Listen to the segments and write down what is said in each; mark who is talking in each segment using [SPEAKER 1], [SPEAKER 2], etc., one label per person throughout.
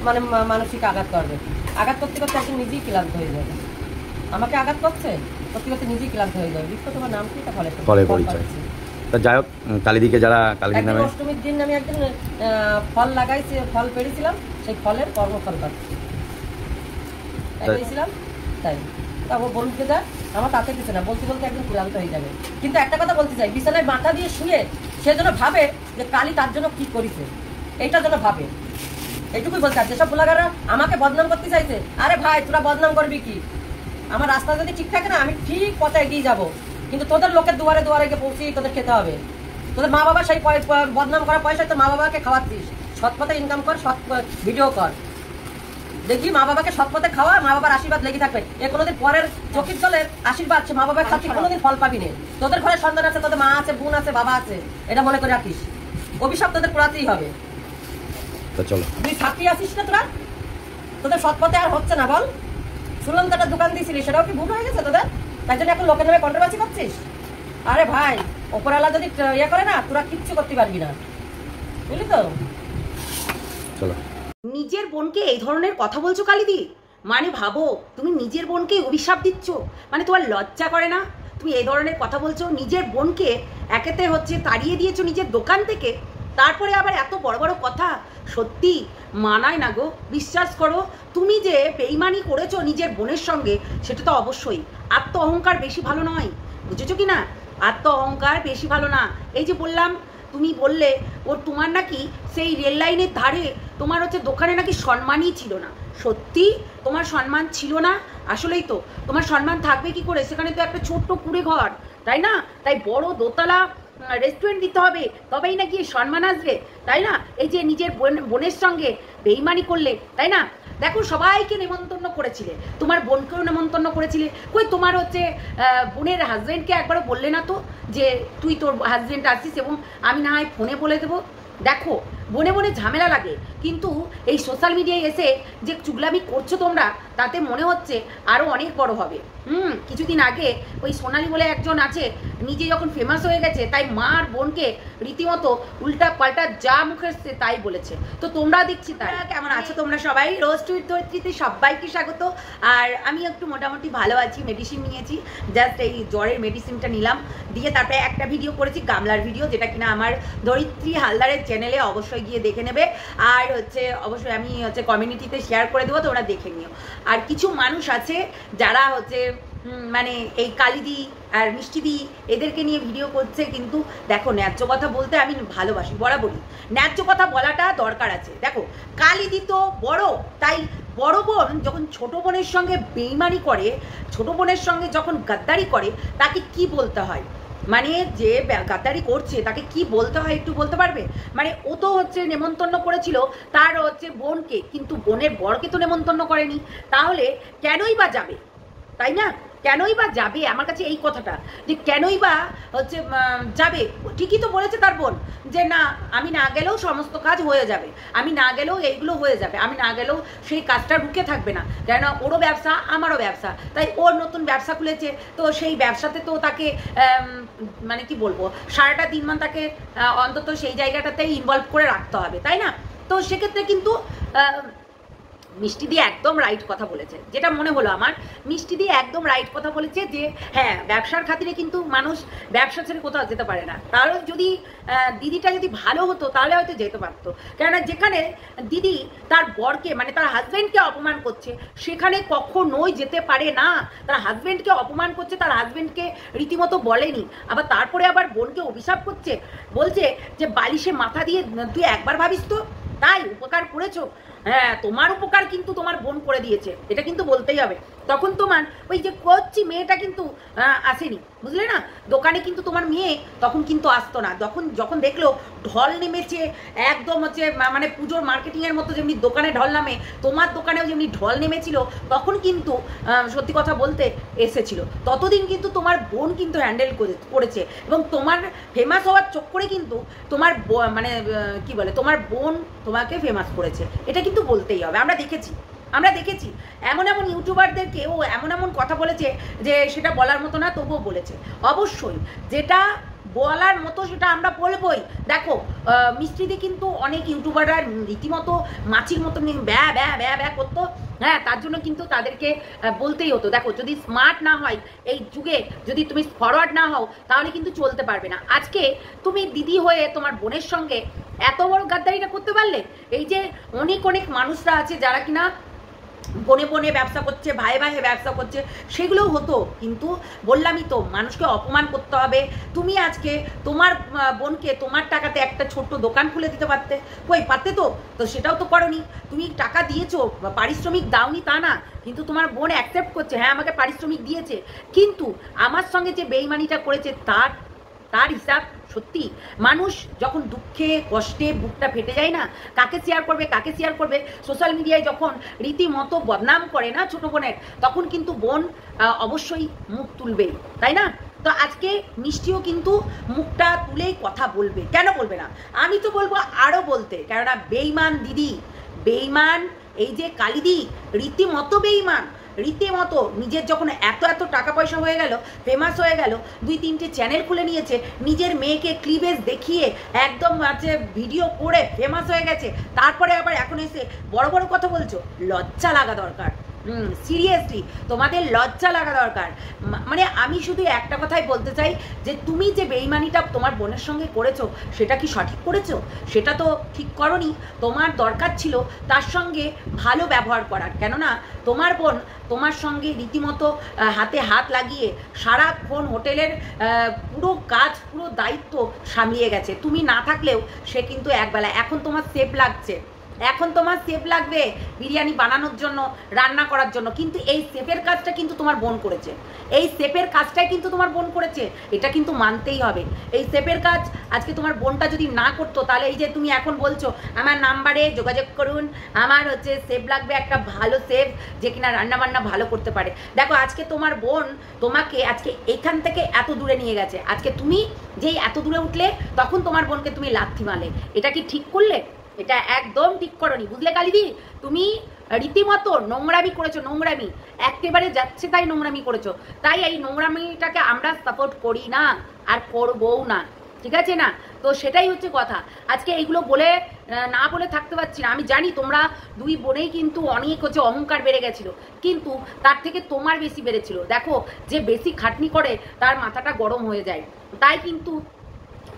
[SPEAKER 1] মানে মানসিক আঘাত করবে। আঘাত করতে করতে একদিন নিজেই ক্লান্ত হয়ে যাবে। আমাকে আঘাত করতে করতে নিজেই ক্লান্ত হয়ে যাবে। বৃক্ষ তোমার নাম কি?
[SPEAKER 2] ফলে পরিচয়। তা যাই হোক, কালীদিকে যারা কালীদির নামে
[SPEAKER 1] অষ্টমীর দিন আমি একদিন ফল লাগাইছি, ফল পেড়েছিলাম, সেই ফলের কর্মফল পাচ্ছি তাই। তা ও বলতে যা আমার তাতে কিছু না, বলতে বলতে একদিন ক্লান্ত হয়ে যাবে। কিন্তু একটা কথা বলতে চাই, বিছানায় মাথা দিয়ে শুয়ে সে যেন ভাবে যে কালী তার জন্য কি করেছে, এইটা যেন ভাবে। এইটুকুই বলতে চাই। যেসব ব্লগাররা আমাকে বদনাম করতে চাইছে, আরে ভাই তোরা বদনাম করবি কি? আমার রাস্তা যদি ঠিক থাকে না, আমি ঠিক পথে এগিয়ে যাবো। কিন্তু তোদের লোকের দুয়ারে দুয়ারে গিয়ে পৌঁছিয়ে তোদের খেতে হবে। তোদের মা বাবা সেই বদনাম করা পয়সা তো মা বাবাকে খাওয়াচ্ছিস। সৎ পথে ইনকাম কর, সৎ ভিডিও কর, দেখবি মা বাবাকে সৎ পথে খাওয়া, মা বাবার আশীর্বাদ লেগে থাকবে। এ কোনোদিন পরের চোখের জলের আশীর্বাদ মা বাবার খাচ্ছি, কোনোদিন ফল পাবি না। তোদের ঘরে সন্তান আছে, তোদের মা আছে, বোন আছে, বাবা আছে, এটা মনে করে রাখিস। অভিশাপ তোদের পোড়াতেই হবে।
[SPEAKER 2] চলো,
[SPEAKER 1] তুই ছাত্রী আসিস না, তোরা তোদের সৎ পথে আর হচ্ছে না বল। শুনলাম তো একটা দোকান দিয়েছিলি, সেটাও কি ভুল হয়ে গেছে তোদের? তাই জন্য এখন লোকের নামে কন্ট্রোভার্সি করছিস? আরে ভাই, ওপরওয়ালা যদি ইয়ে করে না, তোরা কিচ্ছু করতে পারবি না, বুঝলি তো?
[SPEAKER 2] চলো।
[SPEAKER 3] নিজের বোনকে এই ধরনের কথা বলছো কালীদি? মানে ভাবো, তুমি নিজের বোনকে অভিশাপ দিচ্ছ, মানে তোমার লজ্জা করে না? তুমি এই ধরনের কথা বলছো, নিজের বোনকে একেতে হচ্ছে তাড়িয়ে দিয়েছো নিজের দোকান থেকে, তারপরে আবার এত বড় বড় কথা। সত্যি মানায় না গো। বিশ্বাস করো, তুমি যে বেইমানি করেছো নিজের বোনের সঙ্গে, সেটা তো অবশ্যই। আত্ম অহংকার বেশি ভালো নয়, বুঝেছো কি না? আত্ম অহংকার বেশি ভালো না। এই যে বললাম, তুমি বললে ওর তোমার নাকি সেই রেল লাইনের ধারে তোমার হচ্ছে দোকানে নাকি সম্মানই ছিল না। সত্যি তোমার সম্মান ছিল না? আসলেই তো, তোমার সম্মান থাকবে কি করে? সেখানে তো একটা ছোট্ট কুড়ে ঘর, তাই না? তাই বড় দোতলা রেস্টুরেন্ট দিতে হবে, তবেই না গিয়ে সম্মান আসবে, তাই না? এই যে নিজের বোনের সঙ্গে বেইমানি করলে, তাই না? দেখো, সবাইকে নেমন্তন্ন করেছিলে, তোমার বোনকেও নেমন্তন্ন করেছিলে। কই তোমার হচ্ছে বোনের হাজব্যান্ডকে একবারও বললে না তো যে তুই তোর হাজব্যান্ড আসছিস এবং আমি না হয় ফোনে বলে দেবো? দেখো, বনে বনে ঝামেলা লাগে, কিন্তু এই সোশ্যাল মিডিয়ায় এসে যে চুগলামি করছো তোমরা, তাতে মনে হচ্ছে আরও অনেক বড় হবে। কিছুদিন আগে ওই সোনালি বলে একজন আছে, নিজে যখন ফেমাস হয়ে গেছে, তাই মা আর বোনকে রীতিমতো উল্টা পাল্টা যা মুখে এসছে তাই বলেছে। তো তোমরা দেখছি তাই। কেমন আছো তোমরা সবাই? রোজ টুইট ধরিত্রীতে সবাইকে স্বাগত। আর আমি একটু মোটামুটি ভালো আছি, মেডিসিন নিয়েছি, জাস্ট এই জ্বরের মেডিসিনটা নিলাম, দিয়ে তারপরে একটা ভিডিও করেছি, গামলার ভিডিও, যেটা কিনা আমার ধরিত্রী হালদারের চ্যানেলে অবশ্যই গিয়ে দেখে নেবে। আর হচ্ছে অবশ্যই আমি হচ্ছে কমিউনিটিতে শেয়ার করে দেবো, তোমরা দেখে নিও। আর কিছু মানুষ আছে যারা হচ্ছে মানে এই কালীদি আর মিষ্টিদি এদেরকে নিয়ে ভিডিও করছে, কিন্তু দেখো, ন্যায্য কথা বলতে আমি ভালোবাসি, বরাবরই ন্যায্য কথা বলাটা দরকার আছে। দেখো, কালীদি তো বড়, তাই বড় বোন যখন ছোট বোনের সঙ্গে বেইমানি করে, ছোট বোনের সঙ্গে যখন গাদ্দারি করে, তাকে কি বলতে হয়? মানে যে গাদ্দারি করছে তাকে কি বলতে হয় একটু বলতে পারবে? মানে ও তো হচ্ছে নেমন্তন্ন করেছিল তার হচ্ছে বোনকে, কিন্তু বোনের বরকে তো নেমন্তন্ন করেনি। তাহলে কেনই বা যাবে, তাই না? কেনই বা যাবে? আমার কাছে এই কথাটা, যে কেনই বা হচ্ছে যাবে। ঠিকই তো বলেছে তার বোন, যে না, আমি না গেলেও সমস্ত কাজ হয়ে যাবে, আমি না গেলেও এইগুলো হয়ে যাবে, আমি না গেলেও সেই কাজটা রুখে থাকবে না, কেন ওরও ব্যবসা আমারও ব্যবসা, তাই ওর নতুন ব্যবসা খুলেছে, তো সেই ব্যবসাতে তো তাকে মানে কি বলবো, সারাটা দিনমান তাকে অন্তত সেই জায়গাটাতেই ইনভলভ করে রাখতে হবে, তাই না? তো সেক্ষেত্রে কিন্তু মিষ্টি দিয়ে একদম রাইট কথা বলেছে, যেটা মনে হলো আমার, মিষ্টি দিয়ে একদম রাইট কথা বলেছে যে হ্যাঁ, ব্যবসার খাতিরে কিন্তু মানুষ ব্যবসা ছেড়ে কোথাও যেতে পারে না। তাহলে যদি দিদিটা যদি ভালো হতো তাহলে হয়তো যেতে পারতো, কেননা যেখানে দিদি তার বরকে মানে তার হাজব্যান্ডকে অপমান করছে, সেখানে কখনোই যেতে পারে না। তার হাজব্যান্ডকে অপমান করছে, তার হাজব্যান্ডকে রীতিমতো বলেনি, আবার তারপরে আবার বোনকে অভিশাপ করছে, বলছে যে বালিশে মাথা দিয়ে তুই একবার ভাবিস তো, তাই উপকার করেছো? হ্যাঁ, তোমার উপকার কিন্তু তোমার বোন করে দিয়েছে, এটা কিন্তু বলতেই হবে। তখন তোমার ওই যে করছি মেয়েটা কিন্তু আসেনি, বুঝলে না? দোকানে কিন্তু তোমার মেয়ে তখন কিন্তু আসতো না, যখন দেখলো ঢল নেমেছে একদম হচ্ছে মানে পুজোর মার্কেটিংয়ের মতো, যেমনি দোকানে ঢল নামে, তোমার দোকানেও যেমনি ঢল নেমেছিল, তখন কিন্তু সত্যি কথা বলতে এসেছিল। ততদিন কিন্তু তোমার বোন কিন্তু হ্যান্ডেল করেছে, এবং তোমার ফেমাস হওয়ার চক্করে কিন্তু তোমার মানে কি বলে, তোমার বোন তোমাকে ফেমাস করেছে, এটা কিন্তু বলতেই হবে। আমরা দেখেছি এমন এমন ইউটিউবারদেরকে ও এমন এমন কথা বলেছে যে সেটা বলার মতো না, তবুও বলেছে। অবশ্যই যেটা বলার মতো সেটা আমরা বলবোই। দেখো মিষ্টিদি কিন্তু অনেক ইউটিউবাররা রীতিমতো মাছির মতো ব্যা ব্যা ব্যা ব্যা করতো, হ্যাঁ, তার জন্য কিন্তু তাদেরকে বলতেই হতো। দেখো যদি স্মার্ট না হয় এই যুগে, যদি তুমি ফরওয়ার্ড না হও, তাহলে কিন্তু চলতে পারবে না। আজকে তুমি দিদি হয়ে তোমার বোনের সঙ্গে এত বড় গাদ্দারিটা করতে পারলে। এই যে অনেক অনেক মানুষরা আছে যারা কিনা বনে বনে ব্যবসা করছে, ভাইয়ে ভাইয়ে ব্যবসা করছে, সেগুলোও হতো, কিন্তু বললামই তো মানুষকে অপমান করতে হবে। তুমি আজকে তোমার বোনকে তোমার টাকাতে একটা ছোট্ট দোকান খুলে দিতে পারতে, কই পারতে তো, তো সেটাও তো করনি। তুমি টাকা দিয়েছো, পারিশ্রমিক দাওনি তা না, কিন্তু তোমার বোন অ্যাকসেপ্ট করছে, হ্যাঁ আমাকে পারিশ্রমিক দিয়েছে, কিন্তু আমার সঙ্গে যে বেইমানিটা করেছে তার হিসাব সত্যি। মানুষ যখন দুঃখে কষ্টে বুকটা ফেটে যায় না, কাকে শেয়ার করবে, সোশ্যাল মিডিয়ায় যখন রীতিমতো বদনাম করে না ছোট বোনের, তখন কিন্তু বোন অবশ্যই মুখ তুলবেই, তাই না? তো আজকে মিষ্টিও কিন্তু মুখটা তুলেই কথা বলবে, কেন বলবে না? আমি তো বলবো আরও বলতে, কেননা বেইমান দিদি, বেইমান এই যে কালিদি রীতিমতো বেইমান, রীতিমতো নিজের যখন এত এত টাকা পয়সা হয়ে গেল, ফেমাস হয়ে গেল, 2-3টে চ্যানেল খুলে নিয়েছে, নিজের মেয়েকে ক্লিভেজ দেখিয়ে একদম আছে ভিডিও করে ফেমাস হয়ে গেছে, তারপরে আবার এখন এসে বড় বড় কথা বলছো। লজ্জা লাগা দরকার, সিরিয়াসলি তোমাদের লজ্জা লাগা দরকার। মানে আমি শুধু একটা কথাই বলতে চাই যে তুমি যে বেইমানিটা তোমার বোনের সঙ্গে করেছো, সেটা কি সঠিক করেছো? সেটা তো ঠিক করনি। তোমার দরকার ছিল তার সঙ্গে ভালো ব্যবহার করার, কেননা তোমার বোন তোমার সঙ্গে রীতিমতো হাতে হাত লাগিয়ে সারাক্ষণ হোটেলের পুরো কাজ, পুরো দায়িত্ব সামলিয়ে গেছে। তুমি না থাকলেও সে কিন্তু একবেলা, এখন তোমার সেফ লাগবে বিরিয়ানি বানানোর জন্য, রান্না করার জন্য, কিন্তু এই সেফের কাজটা কিন্তু তোমার বোন করেছে, এটা কিন্তু মানতেই হবে। এই সেফের কাজ আজকে তোমার বোনটা যদি না করতো, তাহলে এই যে তুমি এখন বলছো আমার নাম্বারে যোগাযোগ করুন, আমার সেফ লাগবে, একটা ভালো সেফ যে কিনা রান্না বান্না ভালো করতে পারে। দেখো আজকে তোমার বোন তোমাকে আজকে এখান থেকে এত দূরে নিয়ে গেছে, আজকে তুমি যেই এত দূরে উঠলে তখন তোমার বোনকে তুমি লাথি মারলে, এটা কি ঠিক করলে? এটা একদম ঠিক করনি, বুঝলে কালিদি? তুমি রীতিমতো নোংরামি করেছো, নোংরামি একেবারে যাচ্ছে তাই নোংরামি করেছো। তাই এই নোংরামিটাকে আমরা সাপোর্ট করি না আর করবও না, ঠিক আছে না? তো সেটাই হচ্ছে কথা। আজকে এইগুলো বলে না বলে থাকতে পারছি না। আমি জানি তোমরা দুই বোনেই কিন্তু অনেক অহংকার বেড়ে গেছিলো, কিন্তু তার থেকে তোমার বেশি বেড়েছিল। দেখো যে বেশি খাটনি করে তার মাথাটা গরম হয়ে যায়, তাই কিন্তু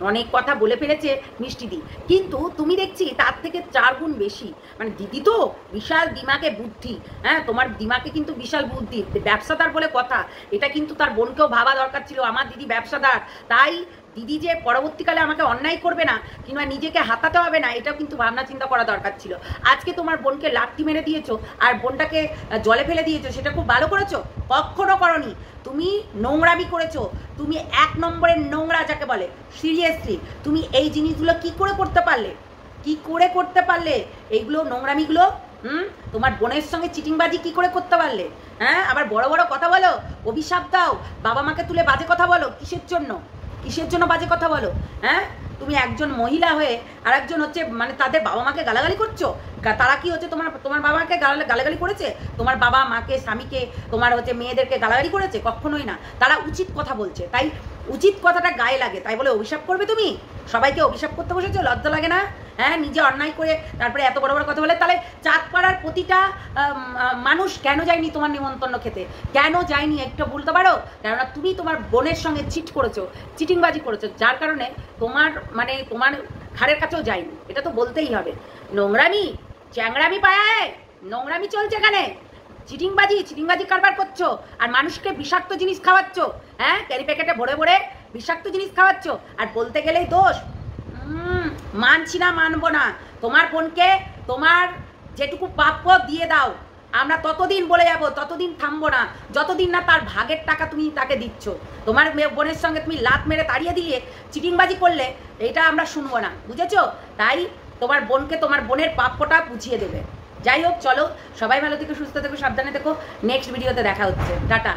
[SPEAKER 3] অনেক কথা বলে ফেলেছে মিষ্টিদি, কিন্তু তুমি দেখছি তার থেকে 4 গুণ বেশি। মানে দিদি তো বিশাল দিমাগে বুদ্ধি, হ্যাঁ তোমার দিমাগে কিন্তু বিশাল বুদ্ধি, ব্যবসাদার বলে কথা। এটা কিন্তু তার বোনকেও ভাবা দরকার ছিল, আমার দিদি ব্যবসাদার, তাই দিদি যে পরবর্তীকালে আমাকে অন্যায় করবে না কিংবা নিজেকে হাতাতে হবে না, এটাও কিন্তু ভাবনা চিন্তা করা দরকার ছিল। আজকে তোমার বোনকে লাথি মেরে দিয়েছো আর বোনটাকে জলে ফেলে দিয়েছো, সেটা খুব ভালো করেছো? কখনো করনি। তুমি নোংরামি করেছো, তুমি 1 নম্বরের নোংরা যাকে বলে। সিরিয়াসলি তুমি এই জিনিসগুলো কি করে করতে পারলে এইগুলো নোংরামিগুলো? তোমার বোনের সঙ্গে চিটিংবাজি কি করে করতে পারলে? হ্যাঁ, আবার বড় বড় কথা বলো, অভিশাপ দাও, বাবা মাকে তুলে বাজে কথা বলো, কিসের জন্য বাজে কথা বলো? হ্যাঁ, তুমি একজন মহিলা হয়ে আর একজন মানে তাদের বাবা মাকে গালাগালি করছো। তারা কি তোমার বাবা মাকে গালাগালি করেছে? তোমার বাবা মাকে, স্বামীকে, তোমার মেয়েদেরকে গালাগালি করেছে? কখনোই না। তারা উচিত কথা বলছে, তাই উচিত কথাটা গায়ে লাগে, তাই বলে অভিশাপ করবে তুমি? সবাইকে অভিশাপ করতে বসেছো, লজ্জা লাগে না? হ্যাঁ, নিজে অন্যায় করে তারপরে এত বড় বড় কথা বলে। তাহলে চাঁদপাড়ার প্রতিটা মানুষ কেন যায়নি তোমার নিমন্ত্রণ খেতে? কেন যায়নি একটু বলতে পারো? কেননা তুমি তোমার বোনের সঙ্গে চিটিংবাজি করেছো, যার কারণে তোমার ঘাড়ের কাছেও যায়নি। এটা তো বলতেই হবে। নোংরামি চ্যাংরামি পায়, নোংরামি চলছে এখানে, চিটিংবাজি কারবার করছো আর মানুষকে বিষাক্ত জিনিস খাওয়াচ্ছ। হ্যাঁ, ক্যারি প্যাকেটে ভরে ভরে বিষাক্ত জিনিস খাওয়াচ্ছ, আর বলতে গেলেই দোষ। মানছি না, মানবো না। তোমার বোনকে তোমার যেটুকু প্রাপ্য দিয়ে দাও, আমরা ততদিন বলে যাবো, ততদিন থামবো না যতদিন না তার ভাগের টাকা তুমি তাকে দিচ্ছ। তোমার বোনের সঙ্গে তুমি লাত মেরে তাড়িয়ে দিয়ে চিটিংবাজি করলে এটা আমরা শুনবো না, বুঝেছো? তাই তোমার বোনকে তোমার বোনের প্রাপ্যটা বুঝিয়ে দেবে। যাই হোক, চলো সবাই ভালো থেকো, সুস্থ থেকো, সাবধানে থেকো। নেক্সট ভিডিওতে দেখা হচ্ছে, টাটা।